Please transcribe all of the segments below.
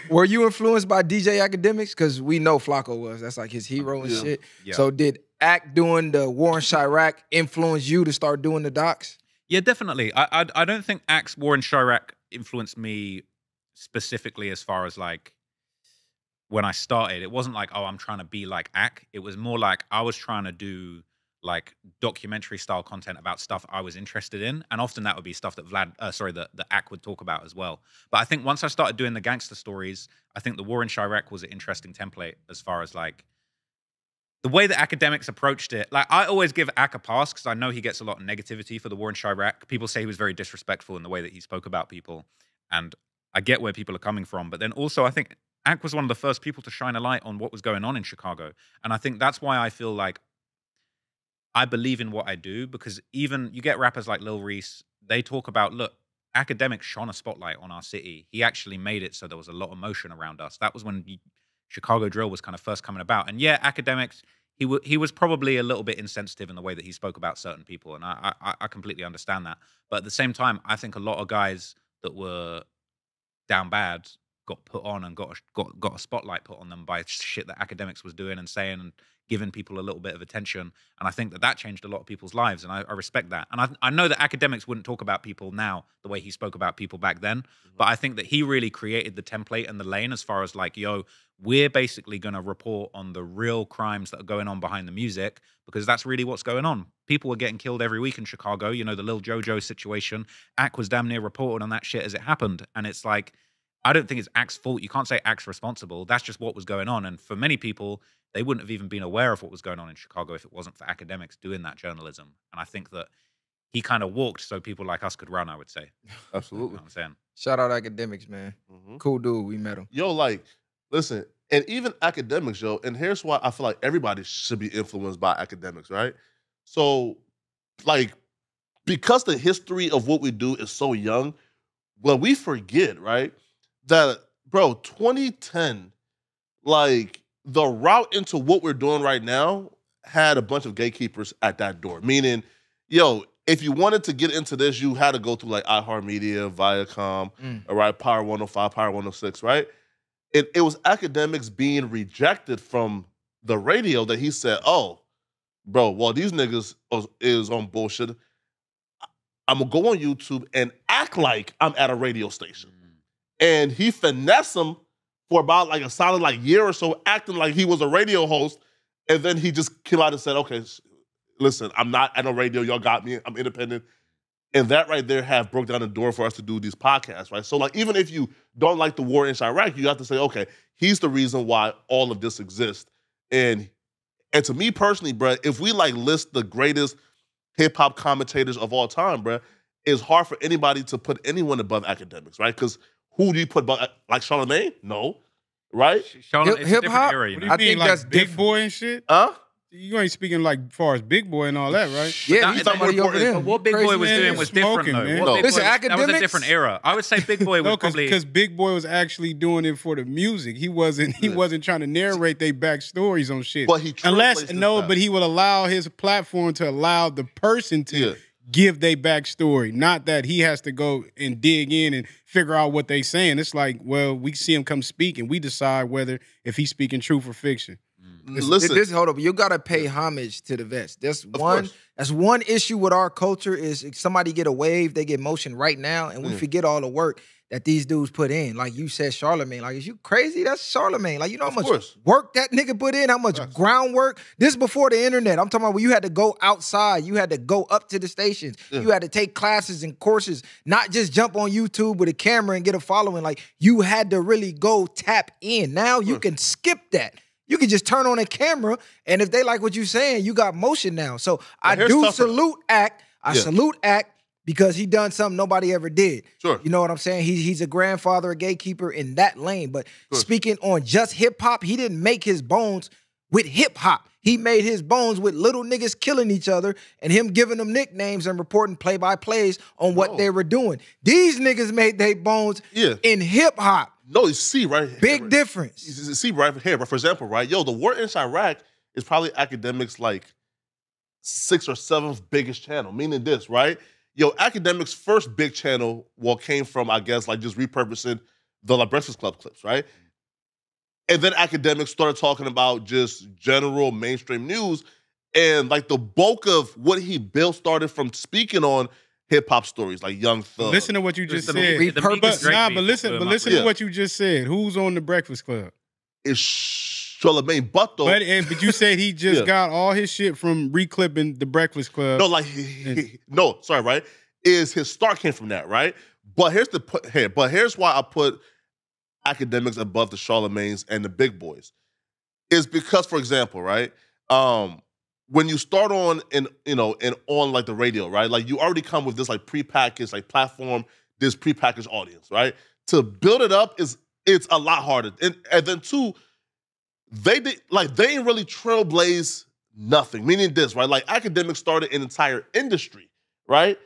Were you influenced by DJ Academics? Because we know Flacco was. That's like his hero and shit. Yeah. So did Act doing the War in Chirac influence you to start doing the docs? Yeah, definitely. I don't think Act's War in Chirac influenced me specifically as far as like when I started. It wasn't like, oh, I'm trying to be like Act. It was more like I was trying to do like documentary style content about stuff I was interested in, and often that would be stuff that the Act would talk about as well. But I think once I started doing the gangster stories, I think the War in Chirac was an interesting template as far as like the way that Academics approached it. Like, I always give Ak a pass because I know he gets a lot of negativity for the War in Chirac. People say he was very disrespectful in the way that he spoke about people, and I get where people are coming from. But then also, I think Ak was one of the first people to shine a light on what was going on in Chicago, and I think that's why I feel like I believe in what I do, because even you get rappers like Lil Reese, they talk about, look, Academics shone a spotlight on our city. He actually made it so there was a lot of motion around us. That was when Chicago drill was kind of first coming about. And yeah, Academics, he was probably a little bit insensitive in the way that he spoke about certain people, and I completely understand that. But at the same time, I think a lot of guys that were down bad got put on and got a spotlight put on them by shit that Academics was doing and saying and giving people a little bit of attention. And I think that changed a lot of people's lives, and I respect that. And I know that Academics wouldn't talk about people now the way he spoke about people back then, but I think that he really created the template and the lane as far as like, yo, we're basically going to report on the real crimes that are going on behind the music, because that's really what's going on. People are getting killed every week in Chicago. You know, the Lil Jojo situation. Ak was damn near reported on that shit as it happened. And it's like, I don't think it's Ak's fault. You can't say Ak's responsible. That's just what was going on. And for many people, they wouldn't have even been aware of what was going on in Chicago if it wasn't for Academics doing that journalism. And I think that he kind of walked so people like us could run, I would say. Absolutely. You know what I'm saying? Shout out Academics, man. Cool dude. We met him. Yo, like, listen, and even Academics, yo, and here's why I feel like everybody should be influenced by Academics, right? So, like, because the history of what we do is so young, well, we forget, right, that, bro, 2010, like, the route into what we're doing right now had a bunch of gatekeepers at that door. Meaning, yo, if you wanted to get into this, you had to go through, like, iHeartMedia, Viacom, all right, Power 105, Power 106, right? It was Academics being rejected from the radio that he said, oh, bro, well, these niggas is on bullshit. I'm going to go on YouTube and act like I'm at a radio station. And he finessed them for about like a solid like year or so, acting like he was a radio host. And then he just came out and said, okay, listen, I'm not at a radio. Y'all got me. I'm independent. And that right there have broke down the door for us to do these podcasts, right? So like, even if you don't like the War in Chirac, you have to say, okay, he's the reason why all of this exists. And to me personally, bro, if we like list the greatest hip hop commentators of all time, bro, it's hard for anybody to put anyone above Academics, right? Because who do you put above, like Charlamagne? No, right? Charlamagne, Hip hop. Era, you know? What do you mean, think like that's Big different. Boy and shit? Huh? You ain't speaking like far as Big Boy and all that, right? Yeah, he's talking about over there. But what Big Boy was doing was different, Smoking, though. man. What No. Big Listen, Boy was- that was a Academics- different era. I would say Big Boy was No, probably... because Big Boy was actually doing it for the music. He wasn't trying to narrate their backstories on shit. But he translates this stuff. but he would allow his platform to allow the person to give their backstory, not that he has to go and dig in and figure out what they saying. It's like, well, we see him come speak and we decide whether if he's speaking truth or fiction. Listen, Hold up. You gotta pay homage to the vets. That's one. course. That's one issue with our culture is if somebody get a wave, they get motion right now, and we forget all the work that these dudes put in. Like you said, Charlamagne. Like, is you crazy? That's Charlamagne. Like, you know how much course. work that nigga put in, how much groundwork. This before the internet. I'm talking about when you had to go outside, you had to go up to the stations, you had to take classes and courses, not just jump on YouTube with a camera and get a following. Like, you had to really go tap in. Now you can skip that. You can just turn on a camera, and if they like what you're saying, you got motion now. So I here's do tougher. salute Act. I salute Act because he done something nobody ever did. Sure. You know what I'm saying? He's a grandfather, a gatekeeper in that lane. But speaking on just hip-hop, he didn't make his bones with hip-hop. He made his bones with little niggas killing each other and him giving them nicknames and reporting play-by-plays on what they were doing. These niggas made their bones in hip-hop. no, you see, right? Big here, difference. You see, right here, for example, right? Yo, the War in Chirac is probably Academics' like 6th or 7th biggest channel, meaning this, right? Yo, Academics' first big channel, came from, I guess, like just repurposing the like Breakfast Club clips, right? And then academics started talking about just general mainstream news. And like the bulk of what he built started from speaking on hip hop stories, like Young Thug. Listen to what you just said. But listen to what you just said. Who's on the Breakfast Club? It's Charlamagne, but though. But you said he just got all his shit from reclipping the Breakfast Club. No, like right? Is his start came from that, right? But here's why I put academics above the Charlamagnes and the big boys. Is because, for example, right? When you start on on like the radio, right? Like you already come with this like prepackaged like platform, this prepackaged audience, right? To build it up it's a lot harder. And then two, they ain't really trailblaze nothing. Meaning this, right? Like academics started an entire industry, right?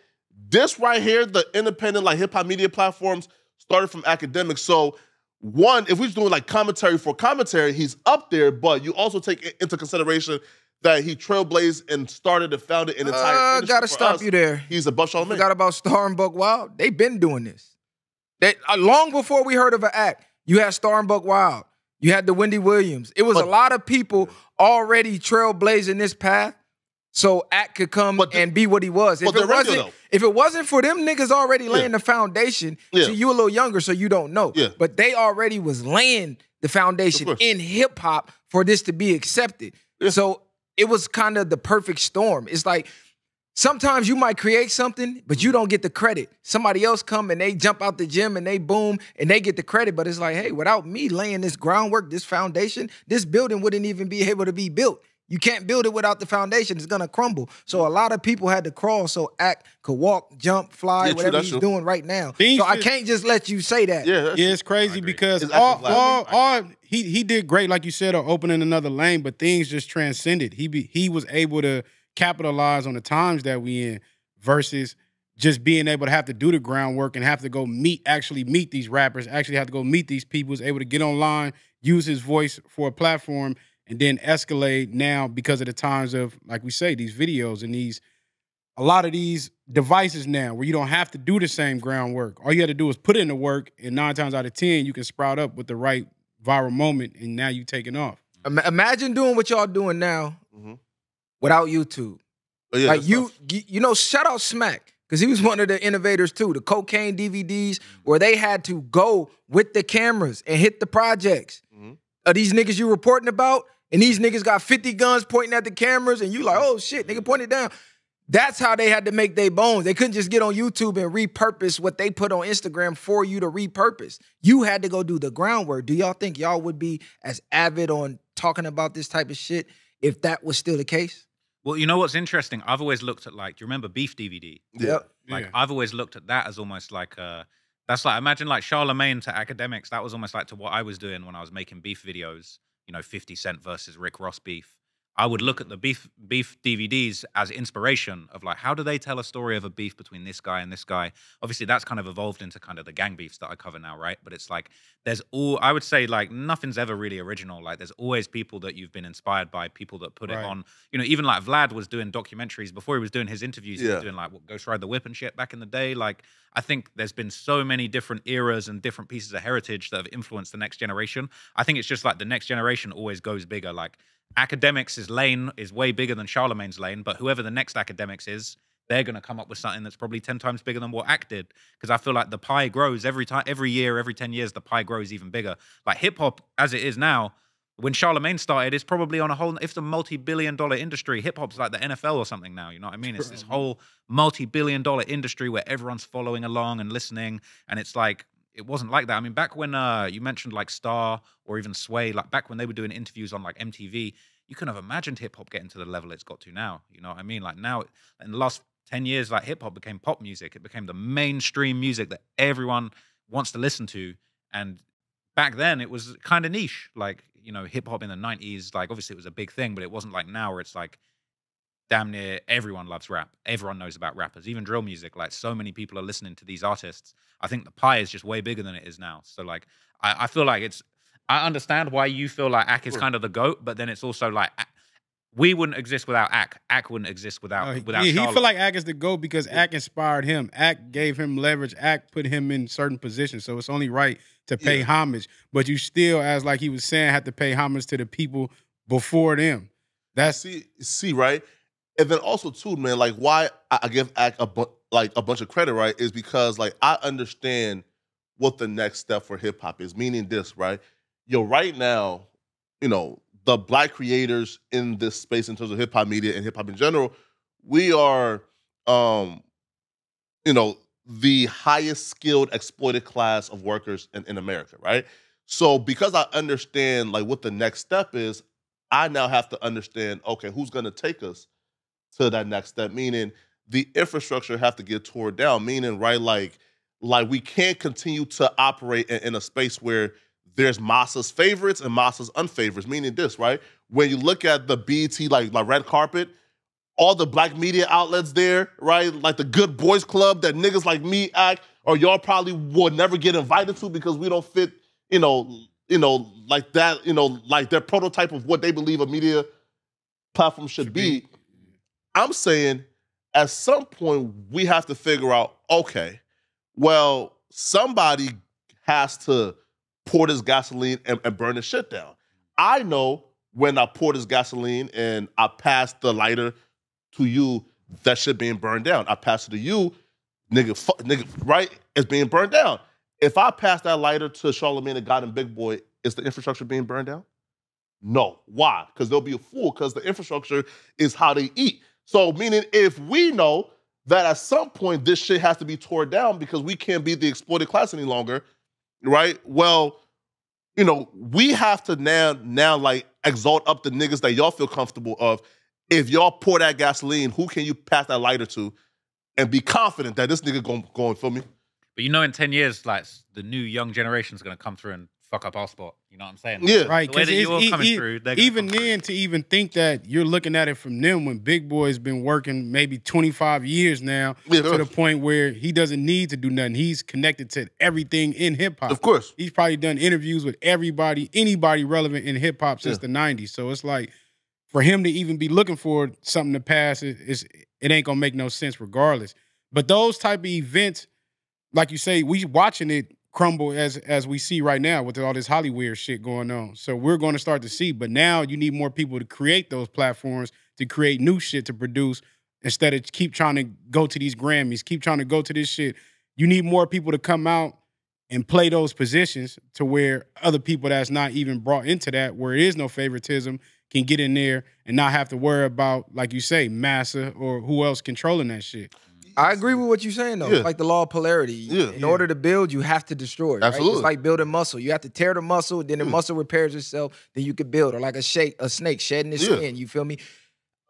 This right here, the independent like hip hop media platforms started from academics. So one, if we're doing like commentary for commentary, he's up there, but you also take into consideration that he trailblazed and started and founded an entire industry. Gotta stop you there. He's above Charlamagne. Forgot about Star and Buck Wild. They've been doing this. Long before we heard of an act, you had Star and Buck Wild. You had the Wendy Williams. It was a lot of people already trailblazing this path so act could come and be what he was. If it wasn't for them niggas already laying the foundation, see, you a little younger, so you don't know. Yeah. But they already was laying the foundation in hip-hop for this to be accepted. Yeah. So it was kind of the perfect storm. It's like sometimes you might create something, but you don't get the credit. Somebody else come and they jump out the gym and they boom and they get the credit. But it's like, hey, without me laying this groundwork, this foundation, this building wouldn't even be able to be built. You can't build it without the foundation. It's going to crumble. So a lot of people had to crawl so Act could walk, jump, fly, whatever he's doing right now. I can't just let you say that. Yeah, it's crazy because he did great, like you said, of opening another lane, but things just transcended. He was able to capitalize on the times that we in versus just being able to have to do the groundwork and have to go actually meet these rappers, actually have to go meet these people, was able to get online, use his voice for a platform, and then escalate now because of the times of, like we say, these videos and a lot of these devices now where you don't have to do the same groundwork. All you have to do is put in the work, and 9 times out of 10, you can sprout up with the right viral moment, and now you taking off. Imagine doing what y'all doing now without YouTube. Oh, yeah, like shout out Smack, because he was one of the innovators too. The cocaine DVDs where they had to go with the cameras and hit the projects. These niggas you reporting about, and these niggas got 50 guns pointing at the cameras, and you like, oh shit, nigga, point it down. That's how they had to make their bones. They couldn't just get on YouTube and repurpose what they put on Instagram for you to repurpose. You had to go do the groundwork. Do y'all think y'all would be as avid on talking about this type of shit if that was still the case? Well, you know what's interesting? I've always looked at, like, do you remember Beef DVD? Yep. Like, I've always looked at that as almost like that's like, imagine like Charlamagne to academics. That was almost like to what I was doing when I was making beef videos, 50 Cent versus Rick Ross beef. I would look at the beef DVDs as inspiration of like, how do they tell a story of a beef between this guy and this guy? Obviously, that's kind of evolved into kind of the gang beefs that I cover now, right? But it's like, I would say like nothing's ever really original. Like there's always people that you've been inspired by, people that put it on, even like Vlad was doing documentaries before he was doing his interviews. He was doing like Ghost Ride the Whip and shit back in the day. Like, I think there's been so many different eras and different pieces of heritage that have influenced the next generation. I think it's just like the next generation always goes bigger. Like, academics' lane is way bigger than Charlamagne's lane, but whoever the next academics is, they're going to come up with something that's probably 10 times bigger than what Act did. Because I feel like the pie grows every year, every 10 years, the pie grows even bigger. Like hip hop, as it is now, when Charlamagne started, it's probably on a whole, if it's a multi-billion-dollar industry, hip hop's like the NFL or something now, you know what I mean? It's this whole multi-billion-dollar industry where everyone's following along and listening, and it's like, it wasn't like that. I mean, back when you mentioned like Star or even Sway, like back when they were doing interviews on like MTV, you couldn't have imagined hip hop getting to the level it's got to now. You know what I mean? Like now, in the last 10 years, like hip hop became pop music. It became the mainstream music that everyone wants to listen to. And back then, it was kind of niche. Like, hip hop in the 90s, like obviously it was a big thing, but it wasn't like now where it's like damn near everyone loves rap. Everyone knows about rappers, even drill music. Like so many people are listening to these artists. I think the pie is just way bigger than it is now. So like, I feel like I understand why you feel like Ak is kind of the GOAT, but then it's also like, we wouldn't exist without Ak. Ak wouldn't exist without He feel like Ak is the GOAT because Ak inspired him. Ak gave him leverage. Ak put him in certain positions. So it's only right to pay homage, but you still, as like he was saying, have to pay homage to the people before them. That's see, right? And then also too, man, like why I give Act a bunch of credit, right? Is because like I understand what the next step for hip hop is. Meaning this, right? Right now, the Black creators in this space in terms of hip hop media and hip hop in general, we are, the highest skilled exploited class of workers in America, right? So because I understand like what the next step is, I now have to understand, okay, who's going to take us to that next step? Meaning the infrastructure have to get torn down. Meaning, right, like we can't continue to operate in a space where there's Masa's favorites and Masa's unfavorites. Meaning this, right? When you look at the BET, like red carpet, all the Black media outlets there, right? Like the Good Boys Club that niggas like me act, or y'all probably would never get invited to because we don't fit, like that, like their prototype of what they believe a media platform should be. I'm saying at some point we have to figure out, okay, well, somebody has to pour this gasoline and burn this shit down. I know when I pour this gasoline and I pass the lighter to you, that shit being burned down. I pass it to you, nigga, right? It's being burned down. If I pass that lighter to Charlamagne the God and Big Boy, is the infrastructure being burned down? No. Why? Because they'll be a fool, because the infrastructure is how they eat. So meaning if we know that at some point this shit has to be torn down because we can't be the exploited class any longer, right? Well, we have to now like exalt up the niggas that y'all feel comfortable of. If y'all pour that gasoline, who can you pass that lighter to and be confident that this nigga going for me? But in 10 years, like the new young generation is going to come through and fuck up our spot. You know what I'm saying? Yeah. Right. The way that you're coming through, even then, to even think that you're looking at it from them when Big Boy's been working maybe 25 years now to the point where he doesn't need to do nothing. He's connected to everything in hip hop. Of course. He's probably done interviews with anybody relevant in hip hop since the 90s. So it's like, for him to even be looking for something to pass, it ain't gonna make no sense regardless. But those type of events, like you say, we watching it crumble as we see right now with all this Hollywood shit going on. So we're going to start to see. But now you need more people to create those platforms, to create new shit to produce, instead of keep trying to go to these Grammys, keep trying to go to this shit. You need more people to come out and play those positions to where other people that's not even brought into that, where it is no favoritism, can get in there and not have to worry about, like you say, Massa or who else controlling that shit. I agree with what you're saying, though. Yeah. It's like the law of polarity. In order to build, you have to destroy. Right? Absolutely. It's like building muscle. You have to tear the muscle, then the muscle repairs itself, then you can build. Or like a snake shedding its skin. You feel me?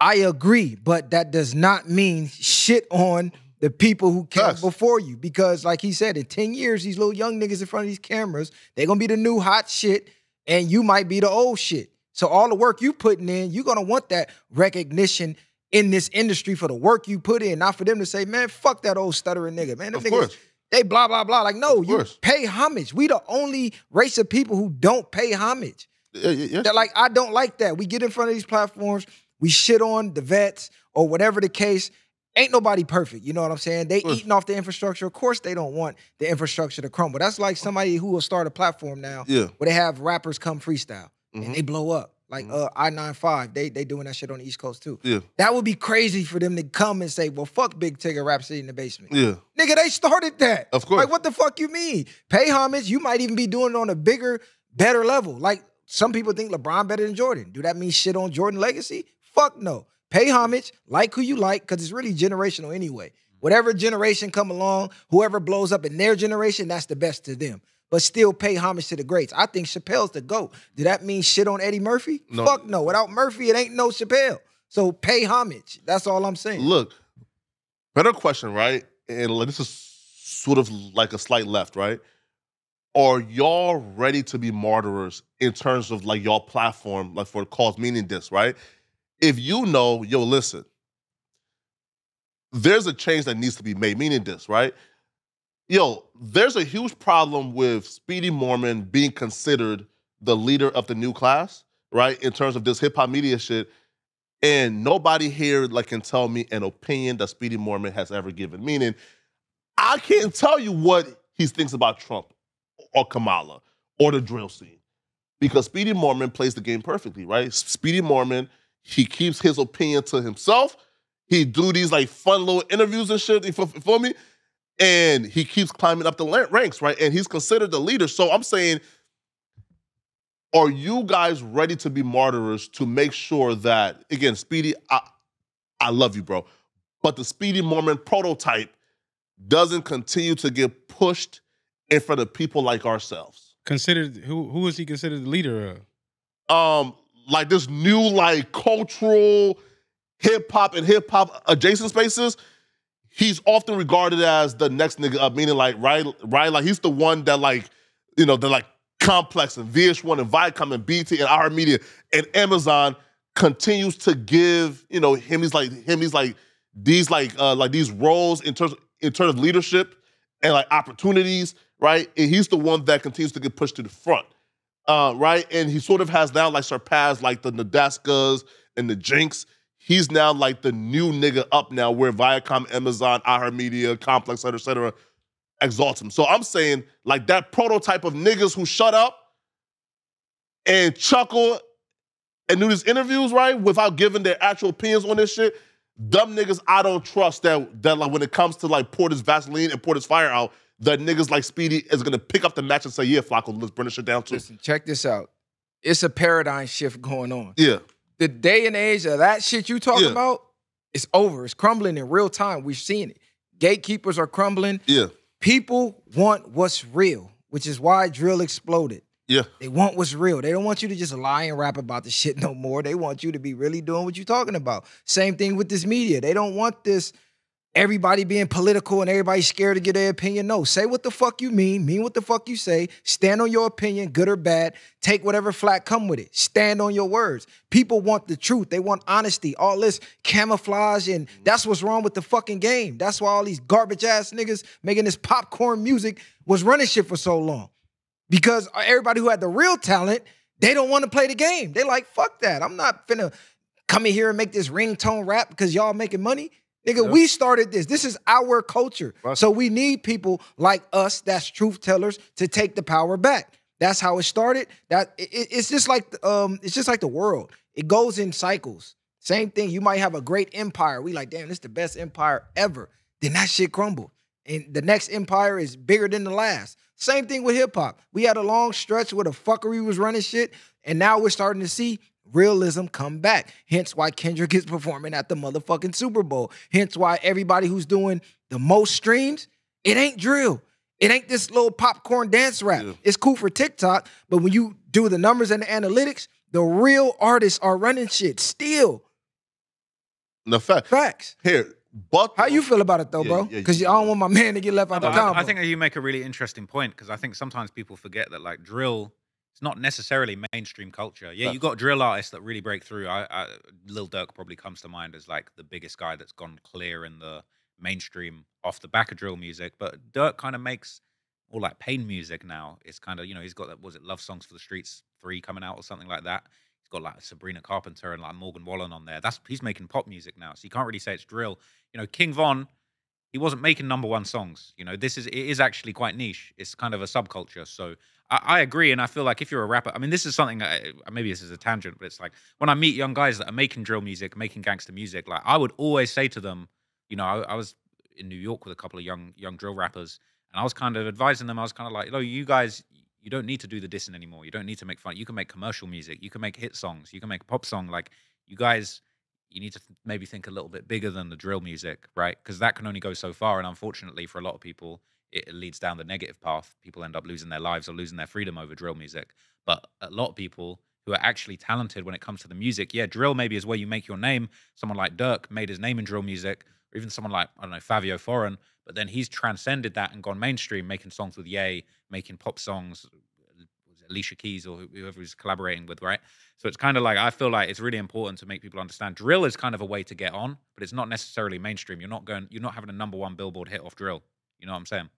I agree, but that does not mean shit on the people who came before you. Because like he said, in 10 years, these little young niggas in front of these cameras, they're going to be the new hot shit, and you might be the old shit. So all the work you putting in, you're going to want that recognition in this industry for the work you put in, not for them to say, man, fuck that old stuttering nigga. Man, them niggas, they blah, blah, blah. Like, no, you pay homage. We the only race of people who don't pay homage. They're like, I don't like that. We get in front of these platforms, we shit on the vets or whatever the case. Ain't nobody perfect. You know what I'm saying? They eating off the infrastructure. Of course they don't want the infrastructure to crumble. That's like somebody who will start a platform now where they have rappers come freestyle. And they blow up. Like I-95, they doing that shit on the East Coast too. Yeah. That would be crazy for them to come and say, well, fuck Big Tigger Rhapsody in the basement. Yeah. Nigga, they started that. Of course. Like, what the fuck you mean? Pay homage. You might even be doing it on a bigger, better level. Like, some people think LeBron better than Jordan. Do that mean shit on Jordan legacy? Fuck no. Pay homage, like who you like, because it's really generational anyway. Whatever generation come along, whoever blows up in their generation, that's the best to them. But still pay homage to the greats. I think Chappelle's the GOAT. Did that mean shit on Eddie Murphy? No. Fuck no. Without Murphy, it ain't no Chappelle. So pay homage. That's all I'm saying. Look, better question, right? And this is sort of like a slight left, right? Are y'all ready to be martyrs in terms of like y'all platform, like for a cause, meaning this, right? If you know, listen, there's a change that needs to be made, meaning this, right? There's a huge problem with Speedy Mormon being considered the leader of the new class, right? In terms of this hip hop media shit. And nobody here can tell me an opinion that Speedy Mormon has ever given. Meaning, I can't tell you what he thinks about Trump. or Kamala or the drill scene. Because Speedy Morman plays the game perfectly, right? Speedy Morman, he keeps his opinion to himself. He do these like fun little interviews and shit, for me. And he keeps climbing up the ranks, right? And he's considered the leader. So I'm saying, are you guys ready to be martyrs to make sure that, again, Speedy, I love you, bro, but the Speedy Morman prototype doesn't continue to get pushed in front of people like ourselves? Considered, who is he considered the leader of? Like this new like cultural hip hop and hip hop adjacent spaces. He's often regarded as the next nigga up, meaning like right, like he's the one that like, you know, the like Complex and VH1 and Viacom and BT and our media and Amazon continues to give, you know, him these roles in terms of leadership and like opportunities, right? And he's the one that continues to get pushed to the front, right? And he sort of has now like surpassed like the Nadaskas and the Jinx. He's now like the new nigga up now where Viacom, Amazon, iHeartMedia, Complex, et cetera, exalts him. So I'm saying like that prototype of niggas who shut up and chuckle and do these interviews, right, without giving their actual opinions on this shit, dumb niggas I don't trust that like when it comes to like pour this Vaseline and pour this fire out, that niggas like Speedy is gonna pick up the match and say, yeah, Flacco, let's burn this shit down too. Listen, check this out. It's a paradigm shift going on. Yeah. The day and age of that shit you talking about, it's over. It's crumbling in real time. We've seen it. Gatekeepers are crumbling. Yeah. People want what's real, which is why drill exploded. Yeah. They want what's real. They don't want you to just lie and rap about the shit no more. They want you to be really doing what you're talking about. Same thing with this media. They don't want this everybody being political and everybody scared to get their opinion. No, say what the fuck you mean what the fuck you say, stand on your opinion, good or bad, take whatever flack come with it, stand on your words. People want the truth, they want honesty, all this camouflage, and that's what's wrong with the fucking game. That's why all these garbage ass niggas making this popcorn music was running shit for so long. Because everybody who had the real talent, they don't want to play the game. They like, fuck that. I'm not finna come in here and make this ringtone rap because y'all making money. Nigga, we started this. This is our culture. Right. So we need people like us, that's truth tellers, to take the power back. That's how it started. It's just like the world. It goes in cycles. Same thing. You might have a great empire. We like, damn, this is the best empire ever. Then that shit crumbled. And the next empire is bigger than the last. Same thing with hip hop. We had a long stretch where the fuckery was running shit, and now we're starting to see realism come back. Hence why Kendrick is performing at the motherfucking Super Bowl. Hence why everybody who's doing the most streams, it ain't drill. It ain't this little popcorn dance rap. Yeah. It's cool for TikTok, but when you do the numbers and the analytics, the real artists are running shit still. No, facts. Here, but how you feel about it though, bro? Because I don't want my man to get left out the combo. I think you make a really interesting point, because I think sometimes people forget that like drill, it's not necessarily mainstream culture. Yeah, you got drill artists that really break through. Lil Durk probably comes to mind as like the biggest guy that's gone clear in the mainstream off the back of drill music. But Durk kind of makes all like pain music now. It's kind of, you know, he's got that, was it Love Songs for the Streets 3 coming out or something like that. He's got like Sabrina Carpenter and like Morgan Wallen on there. He's making pop music now, so you can't really say it's drill. You know, King Von, he wasn't making #1 songs. You know, it is actually quite niche. It's kind of a subculture. So I agree, and I feel like if you're a rapper, I mean, this is something, maybe this is a tangent, but it's like when I meet young guys that are making drill music, making gangster music, like I would always say to them, you know, I was in New York with a couple of young drill rappers, and I was kind of advising them. I was kind of like, oh, you guys, you don't need to do the dissing anymore. You don't need to make fun. You can make commercial music. You can make hit songs. You can make a pop song. Like, you guys, you need to maybe think a little bit bigger than the drill music, right? Because that can only go so far. And unfortunately, for a lot of people, it leads down the negative path. People end up losing their lives or losing their freedom over drill music. But a lot of people who are actually talented when it comes to the music, yeah, drill maybe is where you make your name. Someone like Durk made his name in drill music, or even someone like, I don't know, Fabio Foreign, but then he's transcended that and gone mainstream, making songs with Ye, making pop songs, Alicia Keys or whoever he's collaborating with, right? So it's kind of like, I feel like it's really important to make people understand drill is kind of a way to get on, but it's not necessarily mainstream. You're not having a #1 Billboard hit off drill. You know what I'm saying?